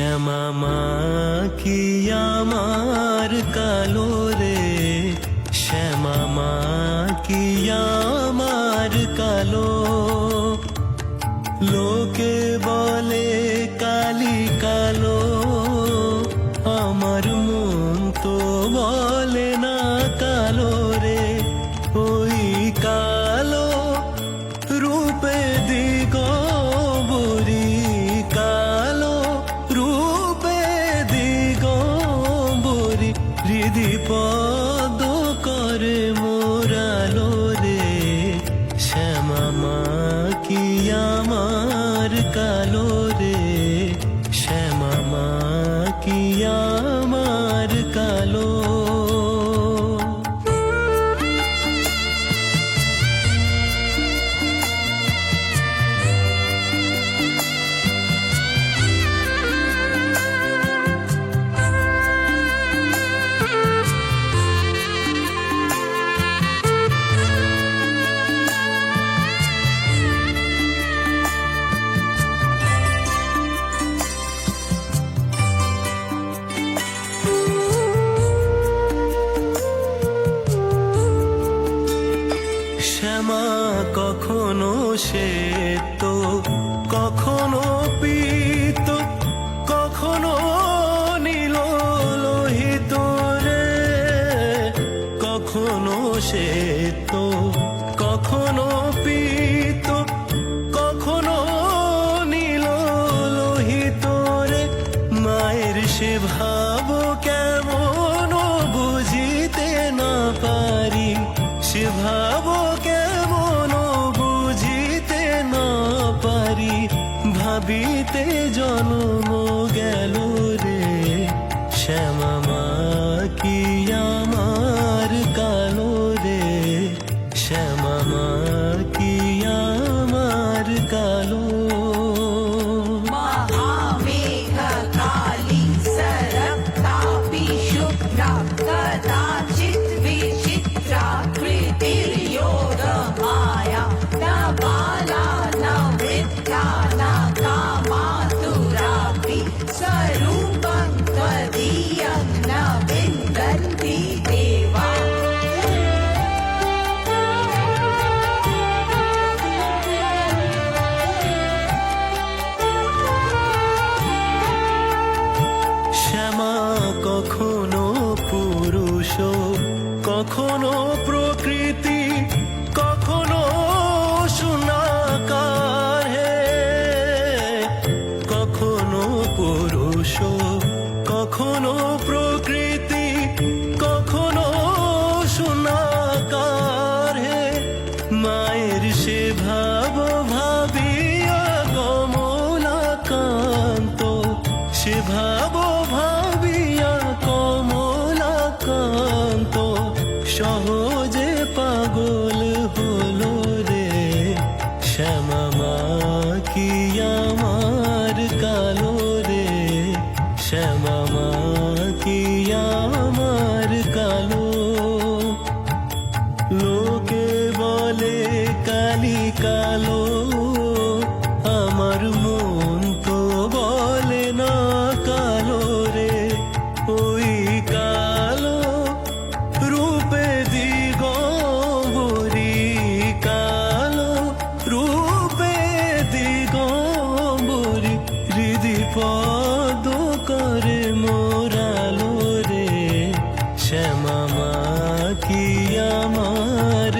শ্যামা মা কি আমার কালো রে, শ্যামা মা কি আমার কালো। লোকে বলে কালি কালো, আমার মন তো বলে না কালো রে। ওই কালো রূপে দিগম্বরী, কালো রূপে দিগম্বরী, হৃদি পদ করে মোরালো রে। শ্যামা মা কি আমার কালো রে, শ্যামা মা কি আমার কালো। শ্যামা কখনো শ্বেত, কখনো পীত, কখনো নীল লোহিত রে। কখনো শ্বেত, কখনো পীত, কখনো নীল লোহিত রে। মায়ের সে ভাব কেমন বুঝিতে না পারি, সে ভাব কেমন বুঝিতে না পারি। ভাবিতে জন্ম গেল রে, শ্যামা মা কি আমার কালো রে, শ্যামা মা কি আমার কালো। শ্যামা কখনো পুরুষ, কখনো প্রকৃতি, কখনো শূন্যাকার হে। কখনো পুরুষ, কখনো প্রকৃতি, কখনো শূন্যাকার হে। মায়ের সে ভাব ভাবিয়া কমলাকান্ত, সে ভাব ভাবিয়া কমলাকান্ত, সহজে পাগল হলো রে। শ্যামা মা কি আমার কালো রে, শ্যামা মা কি আমার কালো। লোকে বলে কালি কালো, আমার মন তো বলে না কালো রে। ওই কালো রূপে দিগম্বরী, কালো রূপে দিগম্বরী, হৃদি পদ করে মোরালো রে। শ্যামা মা কি আমার